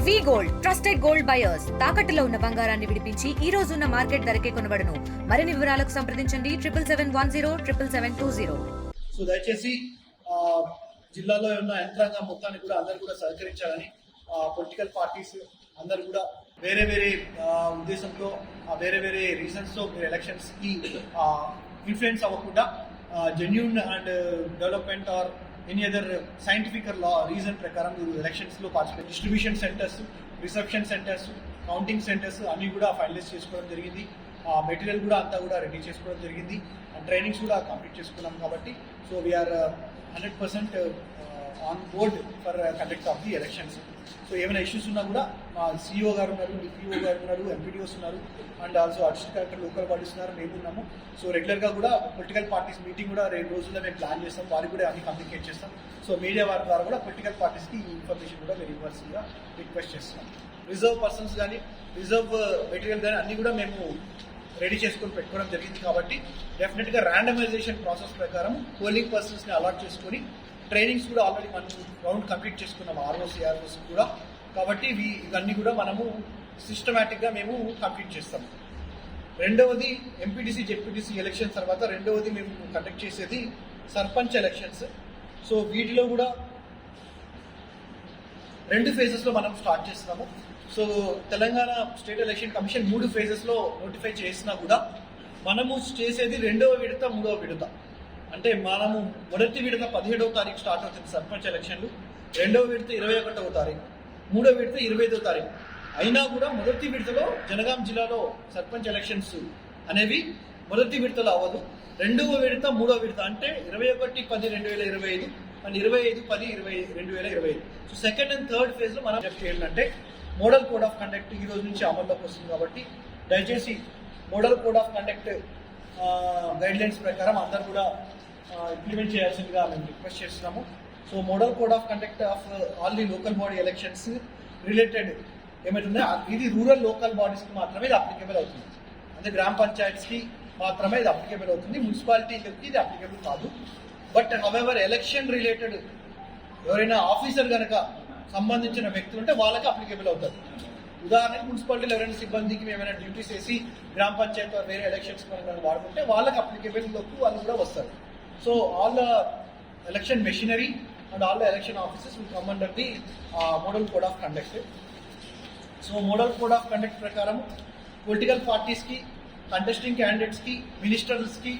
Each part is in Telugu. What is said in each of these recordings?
వి గోల్డ్ ట్రస్టెడ్ గోల్డ్ బయర్స్ తాకట్టులో ఉన్న బంగారాన్ని విడిపించి ఈ రోజు ఉన్న మార్కెట్ ధరకే కొనబడును. మరిన్ని వివరాలకు సంప్రదించండి 77710720. సో దయచేసి జిల్లాలో ఉన్న యంత్రాంగం మొత్తాన్ని కూడా అందరూ కూడా సహకరించాలని పొలిటికల్ పార్టీస్ అందరూ కూడా వేరే వేరే ఉద్దేశంతో వేరే వేరే రీజన్స్ తో మీరు ఎలక్షన్స్ కి ఇన్ఫ్లుయెన్స్ అవ్వకుండా genuine and development or any other scientific reason ప్రకారం మీరు ఎలక్షన్స్ లో participate distribution centres, reception centres, counting centres అన్ని కూడా ఫైనలైజ్ చేసుకోవడం జరిగింది. మెటీరియల్ కూడా అంతా కూడా రెడీ చేసుకోవడం జరిగింది. ట్రైనింగ్స్ కూడా కంప్లీట్ చేసుకున్నాం కాబట్టి so we are 100% on board for conduct of the elections. So ఏమైనా ఇష్యూస్ ఉన్నా కూడా మా సిఇఓ గారు ఉన్నారు, డిపిఓ గారు ఉన్నారు, ఎంపీడీఓస్ ఉన్నారు and also additional collector local bodies ఉన్నారు, మేము ఉన్నాము. సో రెగ్యులర్గా కూడా పొలిటికల్ పార్టీస్ మీటింగ్ కూడా 2 రోజుల్లో మేము ప్లాన్ చేస్తాం, వారికి కూడా అన్ని కమ్యూనికేట్ చేస్తాం. సో మీడియా వారి ద్వారా కూడా పొలిటికల్ పార్టీస్కి ఈ ఇన్ఫర్మేషన్ కూడా మేము ఇవ్వాల్సిందిగా రిక్వెస్ట్ చేస్తున్నాం. రిజర్వ్ పర్సన్స్ కానీ రిజర్వ్ మెటీరియల్ కానీ అన్ని కూడా మేము రెడీ చేసుకొని పెట్టుకోవడం జరిగింది. కాబట్టి డెఫినెట్గా ర్యాండమైజేషన్ ప్రాసెస్ ప్రకారం పోలింగ్ పర్సన్స్ని అలాట్ చేసుకొని ట్రైనింగ్స్ కూడా ఆల్రెడీ మనం రౌండ్ కంప్లీట్ చేసుకున్నాం ఆర్ఓస్ కూడా. కాబట్టి ఇవన్నీ కూడా మనము సిస్టమేటిక్గా మేము కంప్లీట్ చేస్తాం. రెండవది ఎంపీటీసీ జెడ్పీటీసీ ఎలక్షన్ తర్వాత రెండవది మేము కండక్ట్ చేసేది సర్పంచ్ ఎలక్షన్స్. సో వీటిలో కూడా 2 ఫేజెస్లో మనం స్టార్ట్ చేస్తున్నాము. So Telangana state election commission 3 ఫేజెస్లో నోటిఫై చేసినా కూడా మనము చేసేది 2వ విడత 3వ విడత. అంటే మనము మొదటి విడత 17వ తారీఖు స్టార్ట్ అవుతుంది సర్పంచ్ ఎలక్షన్లు, 2వ విడత 21వ తారీఖు, 3వ విడత 25వ తారీఖు. అయినా కూడా మొదటి విడతలో జనగాం జిల్లాలో సర్పంచ్ ఎలక్షన్స్ అనేవి మొదటి విడతలో అవ్వదు. 2వ విడత 3వ విడత అంటే 21/10/2025 and 25/10/2025. So second and third phase లో మనం చెప్తే ఏంటంటే మోడల్ కోడ్ ఆఫ్ కండక్ట్ ఈ రోజు నుంచి అమల్లోకి వస్తుంది. కాబట్టి దయచేసి model code of conduct guidelines ప్రకారం అందరూ కూడా ఇంప్లిమెంట్ చేయాల్సిందిగా మేము రిక్వెస్ట్ చేస్తున్నాము. So model code of conduct of all the local body elections related ఏమైతుందో ఇది రూరల్ లోకల్ బాడీస్కి మాత్రమే ఇది అప్లికేబుల్ అవుతుంది. అంటే గ్రామ పంచాయత్స్కి మాత్రమే ఇది అప్లికేబుల్ అవుతుంది, మున్సిపాలిటీకి ఇది అప్లికేబుల్ కాదు. బట్ హవెవర్ ఎలక్షన్ రిలేటెడ్ ఎవరైనా ఆఫీసర్ కనుక సంబంధించిన వ్యక్తులు ఉంటే వాళ్ళకి అప్లికేబుల్ అవుతుంది. ఉదాహరణకి మున్సిపాలిటీలో ఎవరైనా సిబ్బందికి ఏమైనా డ్యూటీస్ వేసి గ్రామ పంచాయతీ వేరే ఎలక్షన్స్ వాడుకుంటే వాళ్ళకి అప్లికేబుల్ వాళ్ళు కూడా వస్తారు. So all the election machinery and all the election officers will come under the model code of conduct. So model code of conduct ప్రకారం పొలిటికల్ పార్టీస్కి, కంటెస్టింగ్ క్యాండిడేట్స్కి, మినిస్టర్స్కి,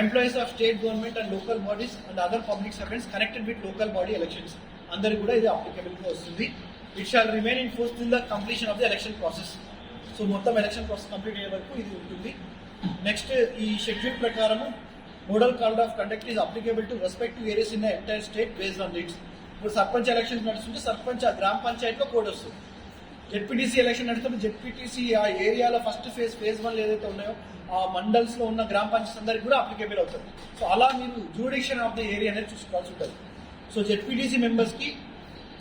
employees of state government and local bodies and other public servants connected with local body elections అందరికి కూడా ఇది అప్లికేబుల్గా వస్తుంది. It shall remain in force till the completion of the election process. So మొత్తం ఎలక్షన్ ప్రాసెస్ కంప్లీట్ అయ్యే వరకు ఇది ఉంటుంది. నెక్స్ట్ ఈ షెడ్యూల్ ప్రకారం model code of conduct is applicable to respective areas in the entire state based on leads. ఇప్పుడు సర్పంచ్ ఎలక్షన్స్ నడుస్తుంటే సర్పంచ్ ఆ గ్రామ పంచాయతీలో కోడ్ వస్తుంది. జెడ్పీటీసీ ఎలక్షన్ నడుస్తుంటే జెడ్పీటీసీ ఆ ఏరియాలో ఫస్ట్ ఫేజ్ 1 ఏదైతే ఉన్నాయో ఆ మండల్స్ లో ఉన్న గ్రామ పంచాయతీ అందరికి కూడా అప్లికేబుల్ అవుతుంది. సో అలా మీరు జ్యూరిడిక్షన్ ఆఫ్ ద ఏరియా అనేది చూసుకోవాల్సి ఉంటుంది. సో జెడ్పీటీసీ మెంబర్స్ కి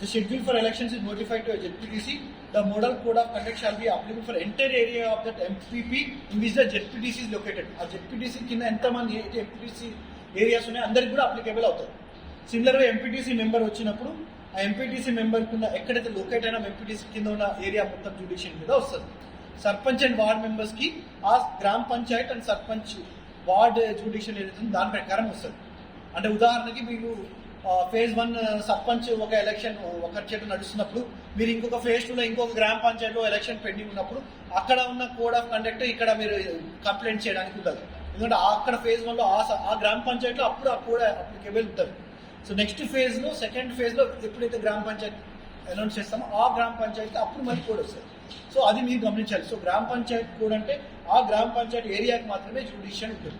the schedule for elections is notified to a ZPTC. The model code of conduct shall be applicable for entire area of that MPP in which the ZPTC is located. ఆ ZPTC కింద ఎంతమంది MPTC ఏరియాస్ ఉన్నాయి అందరికి కూడా అప్లికేబుల్ అవుతుంది. సిమిలర్గా ఎంపీటీసీ మెంబర్ వచ్చినప్పుడు ఆ ఎంపీటీసీ మెంబర్ కింద ఎక్కడైతే లొకేట్ అయినా ఎంపీటీసీ కింద ఉన్న ఏరియా మొత్తం జ్యుడిషియల్ మీద వస్తుంది. సర్పంచ్ అండ్ వార్డ్ మెంబర్స్ కి ఆ గ్రామ Panchayat and sarpanch ward judicial ఏదైతే దాని ప్రకారం వస్తుంది. అంటే ఉదాహరణకి మీరు ఫేజ్ 1 సర్పంచ్ ఒక ఎలక్షన్ ఒక చేత నడుస్తున్నప్పుడు మీరు ఇంకొక ఫేజ్ 2లో ఇంకొక గ్రామ పంచాయతీలో ఎలక్షన్ పెండింగ్ ఉన్నప్పుడు అక్కడ ఉన్న కోడ్ ఆఫ్ కండక్ట్ ఇక్కడ మీరు కంప్లైంట్ చేయడానికి ఉంటుంది. ఎందుకంటే అక్కడ ఫేజ్ 1లో ఆ గ్రామ పంచాయతీలో అప్పుడు ఆ కోడ్ అప్లికేబుల్ ఉంటుంది. సో నెక్స్ట్ ఫేజ్లో సెకండ్ ఫేజ్లో ఎప్పుడైతే గ్రామ పంచాయతీ అనౌన్స్ చేస్తామో ఆ గ్రామ పంచాయతీ అప్పుడు మళ్ళీ కోడ్ వస్తుంది. సో అది మీరు గమనించాలి. సో గ్రామ పంచాయతీ కోడ్ అంటే ఆ గ్రామ పంచాయతీ ఏరియాకి మాత్రమే జ్యుడిషియల్ ఉంటుంది.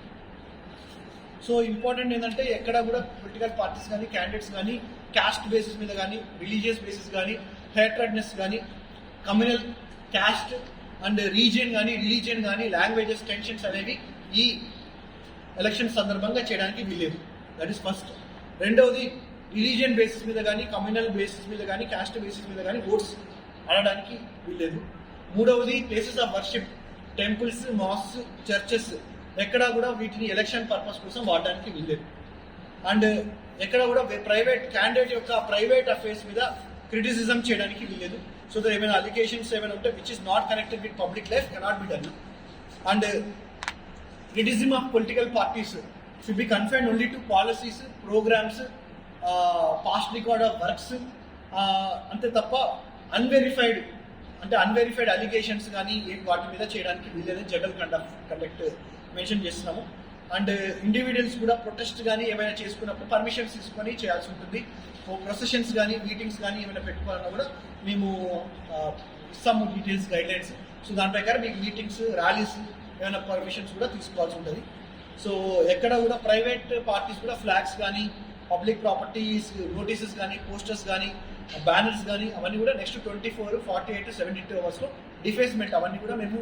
సో ఇంపార్టెంట్ ఏంటంటే ఎక్కడ కూడా పొలిటికల్ పార్టీస్ కానీ క్యాండిడేట్స్ కానీ క్యాస్ట్ బేసిస్ మీద కానీ రిలీజియస్ బేసిస్ కానీ హేట్రెడ్నెస్ కానీ కమ్యూనల్ క్యాస్ట్ అండ్ రీజియన్ కానీ రిలీజియన్ కానీ లాంగ్వేజెస్ టెన్షన్స్ అనేవి ఈ ఎలక్షన్ సందర్భంగా చేయడానికి వీల్లేదు. That is first. రెండవది రిలీజియన్ బేసిస్ మీద కానీ కమ్యూనల్ బేసిస్ మీద కానీ క్యాస్ట్ బేసిస్ మీద కానీ ఓట్స్ ఆడడానికి వీల్లేదు. మూడవది places of worship, temples, mask, churches ఎక్కడా కూడా వీటిని ఎలక్షన్ పర్పస్ కోసం వాడడానికి వీల్లేదు. అండ్ ఎక్కడ కూడా ప్రైవేట్ క్యాండిడేట్ యొక్క ప్రైవేట్ అఫేర్స్ మీద క్రిటిసిజం చేయడానికి వీల్లేదు. సో దర్ ఏమైనా అలిగేషన్స్ ఏమైనా ఉంటే which is not connected with public life cannot be done. And criticism of political parties should be confined only to policies, programs, past record of works, అంతే తప్ప అన్వెరిఫైడ్ అలిగేషన్స్ కానీ వాటి మీద చేయడానికి వీళ్ళని జనరల్ కండక్ట్ మెన్షన్ చేస్తున్నాము. అండ్ ఇండివిజువల్స్ కూడా ప్రొటెస్ట్ కానీ ఏమైనా చేసుకున్నప్పుడు పర్మిషన్స్ తీసుకొని చేయాల్సి ఉంటుంది. ప్రొసెషన్స్ కానీ మీటింగ్స్ కానీ ఏమైనా పెట్టుకోవాలన్నా కూడా మేము ఇస్తాము డీటెయిల్స్ గైడ్లైన్స్. సో దాని ప్రకారం మీకు మీటింగ్స్, ర్యాలీస్ ఏమైనా పర్మిషన్స్ కూడా తీసుకోవాల్సి ఉంటుంది. సో ఎక్కడ కూడా ప్రైవేట్ పార్టీస్ కూడా ఫ్లాగ్స్ కానీ, పబ్లిక్ ప్రాపర్టీస్ నోటీసెస్ కానీ, పోస్టర్స్ కానీ, బ్యానర్స్ కానీ అవన్నీ కూడా నెక్స్ట్ 24, 48, 72 అవర్స్లో డిఫేస్మెంట్ అవన్నీ కూడా మేము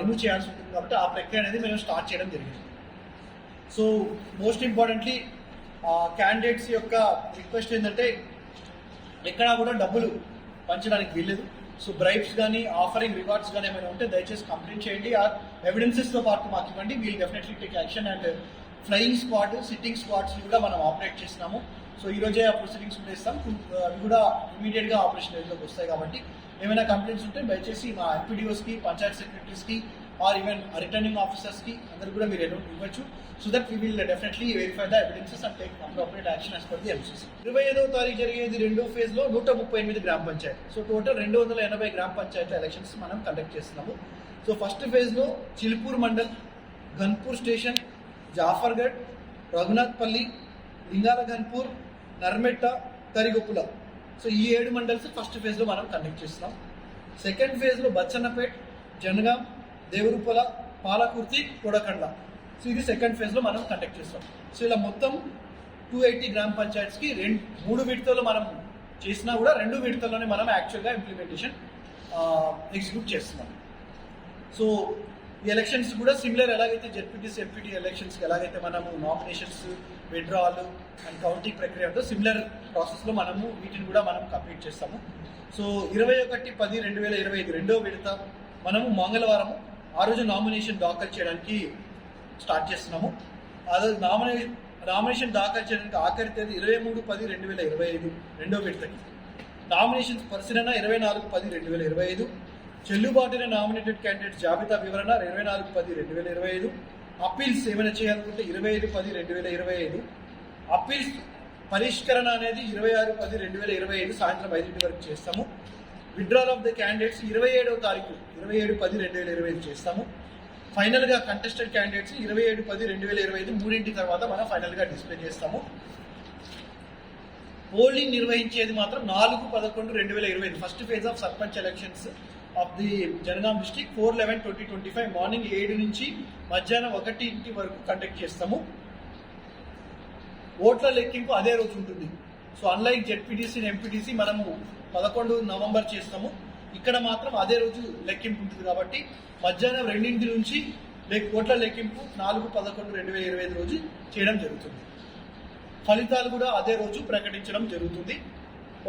రిమూవ్ చేయాల్సి ఉంటుంది. కాబట్టి ఆ ప్రక్రియ అనేది మేము స్టార్ట్ చేయడం జరిగింది. సో మోస్ట్ ఇంపార్టెంట్లీ క్యాండిడేట్స్ యొక్క రిక్వెస్ట్ ఏంటంటే ఎక్కడా కూడా డబ్బులు పంచడానికి వీల్లేదు. సో బ్రైబ్స్ కానీ, ఆఫరింగ్ రివార్డ్స్ కానీ ఏమైనా ఉంటే దయచేసి కంప్లైంట్ చేయండి. ఆ ఎవిడెన్సెస్తో పాటు మాకు ఇవ్వండి. We'll definitely take action. And flying squad, sitting squads కూడా మనం ఆపరేట్ చేస్తున్నాము. సో ఈ రోజే ఆ ప్రొసీడింగ్స్ కూడా ఇస్తాం. అవి కూడా ఇమీడియట్గా ఆపరేషన్ ఏరియాలోకి వస్తాయి. కాబట్టి ఏమైనా కంప్లైంట్స్ ఉంటే దయచేసి మా ఎంపీడీఓస్కి, పంచాయత్ సెక్రటరీస్కి ఆర్ ఈవెన్ రిటర్నింగ్ ఆఫీసర్స్కి అందరూ కూడా మీరు ఇవ్వచ్చు. So that we will definitely verify the evidences and take appropriate action as per the MCC. 25వ తారీఖు జరిగేది రెండో ఫేజ్లో 138 గ్రామ పంచాయతీ. సో టోటల్ 280 గ్రామ పంచాయతీ ఎలక్షన్స్ మనం కండక్ట్ చేస్తున్నాము. సో ఫస్ట్ ఫేజ్లో చిల్పూర్ మండల్, గన్పూర్ స్టేషన్, జాఫర్గఢ్, రఘునాథ్పల్లి, లింగాల గన్పూర్, నర్మెట్ట, తరిగొప్పుల. సో ఈ 7 మండల్స్ ఫస్ట్ ఫేజ్లో మనం కండక్ట్ చేస్తున్నాం. సెకండ్ ఫేజ్లో బచ్చన్నపేట్, జనగాం, దేవరూపల, పాలకుర్తి, కొడకండ్ల. సో ఇది సెకండ్ ఫేజ్లో మనం కండక్ట్ చేస్తాం. సో ఇలా మొత్తం 280 గ్రామ పంచాయత్స్కి 3 విడతలు మనం చేసినా కూడా 2 విడతల్లోనే మనం యాక్చువల్గా ఇంప్లిమెంటేషన్ ఎగ్జిక్యూట్ చేస్తున్నాం. సో ఈ ఎలక్షన్స్ కూడా సిమిలర్ ఎలాగైతే జెడ్పీటీసీ, ఎంపీటీ ఎలక్షన్స్కి ఎలాగైతే మనము నామినేషన్స్, విత్డ్రావల్ అండ్ కౌంటింగ్ ప్రక్రియ ఉందో సిమిలర్ ప్రాసెస్లో మనము వీటిని కూడా మనం కంప్లీట్ చేస్తాము. సో 21/10/2025 రెండో విడత మనము మంగళవారము ఆ రోజు నామినేషన్ దాఖలు చేయడానికి స్టార్ట్ చేస్తున్నాము. ఆ రోజు నామినేషన్ దాఖలు చేయడానికి ఆఖరి తేదీ 23/10/2025 రెండో విడతకి. నామినేషన్స్ పరిశీలన 24/10/2025. చెల్లుబాటున నామినేటెడ్ క్యాండిడేట్స్ జాబితా వివరణ 24/10/2025. అప్పీల్స్ ఏమైనా చేయాలనుకుంటే 25/10/2025. అప్పీల్స్ పరిష్కరణ అనేది 26/10/2025 సాయంత్రం 5 వరకు చేస్తాము. విత్డ్రాల్ ఆఫ్ ద క్యాండిడేట్స్ 27వ తారీఖు 27/10/2025 చేస్తాము. ఫైనల్గా కంటెస్టెడ్ క్యాండిడేట్స్ 27/10/2025 3 తర్వాత మనం ఫైనల్గా డిస్ప్లే చేస్తాము. పోలింగ్ నిర్వహించేది మాత్రం 4/11/2025 first phase of sarpanch elections of the Jangaon district 4/11/2025 morning 7 నుంచి మధ్యాహ్నం 1 వరకు కండక్ట్ చేస్తాము. ఓట్ల లెక్కింపు అదే రోజు ఉంటుంది. సో అన్లైక్ జెడ్పీటీసీ, ఎంపీటీసీ మనము 11 నవంబర్ చేస్తాము. ఇక్కడ మాత్రం అదే రోజు లెక్కింపు ఉంటుంది. కాబట్టి మధ్యాహ్నం 2 నుంచి ఓట్ల లెక్కింపు 4/11/2025 రోజు చేయడం జరుగుతుంది. ఫలితాలు కూడా అదే రోజు ప్రకటించడం జరుగుతుంది.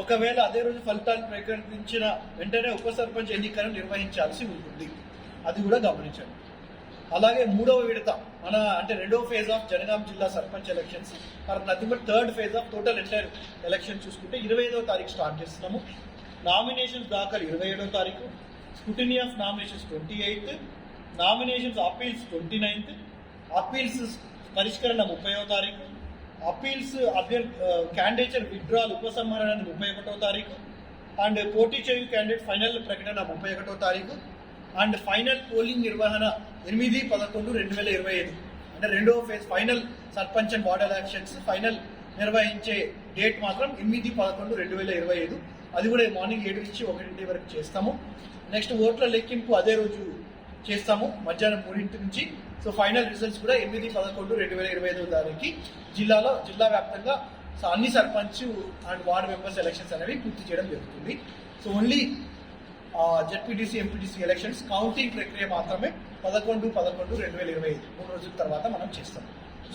ఒకవేళ అదే రోజు ఫలితాలు ప్రకటించిన వెంటనే ఉప సర్పంచ్ ఎన్నికలను నిర్వహించాల్సి ఉంటుంది. అది కూడా గమనించండి. అలాగే 3వ విడత అంటే 2వ ఫేజ్ ఆఫ్ జనగాం జిల్లా sarpanch elections for nothing but 3rd phase of total entire election చూసుకుంటే 25వ తారీఖు స్టార్ట్ చేస్తున్నాము. నామినేషన్స్ దాఖలు 27వ తారీఖు, scrutiny of nominations 28th, nominations appeals 29th, appeals పరిష్కరణ 30వ తారీఖు, అప్పీల్స్ క్యాండిడేచర్ విత్డ్రాల్ ఉపసంహరణ 31వ తారీఖు, అండ్ పోటీ చేయు క్యాండిడేట్ ఫైనల్ ప్రకటన 31వ తారీఖు, అండ్ ఫైనల్ పోలింగ్ నిర్వహణ 8/11/2025 అంటే 2వ phase final sarpanch and ward elections final నిర్వహించే డేట్ మాత్రం 8/11/2025. అది కూడా మార్నింగ్ 7 నుంచి 1 వరకు చేస్తాము. నెక్స్ట్ ఓట్ల లెక్కింపు అదే రోజు చేస్తాము మధ్యాహ్నం 3 నుంచి. సో ఫైనల్ రిజల్ట్స్ కూడా 8/11/2025 తారీఖుకి జిల్లా వ్యాప్తంగా అన్ని sarpanch and ward members elections అనేవి పూర్తి చేయడం జరుగుతుంది. So only ZPTC, MPTC elections counting ప్రక్రియ మాత్రమే 11/11/2025 3 రోజుల తర్వాత మనం చేస్తాం.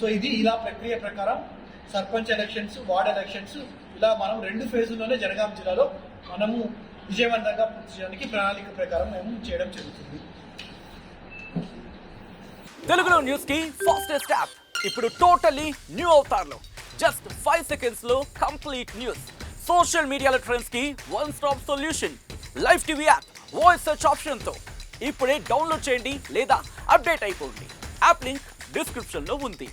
సో ఇది ఇలా ప్రక్రియ ప్రకారం సర్పంచ్ ఎలక్షన్స్, వార్డ్ ఎలక్షన్స్ ఇలా మనం 2 ఫేజుల్లోనే జనగాం జిల్లాలో మనము విజయవంతంగా పూర్తి చేయడానికి ప్రణాళిక ప్రకారం మేము చేయడం జరుగుతుంది. తెలుగులో న్యూస్ కి ఫాస్టెస్ట్ యాప్ ఇప్పుడు టోటల్లీ న్యూ అవతార్లో జస్ట్ 5 seconds లో కంప్లీట్ న్యూస్. సోషల్ మీడియాలో ట్రెండ్స్ కి one stop solution live TV app voice search option తో ఇప్పుడే డౌన్లోడ్ చేయండి లేదా అప్డేట్ అయిపోండి. యాప్ లింక్ డిస్క్రిప్షన్ లో ఉంది.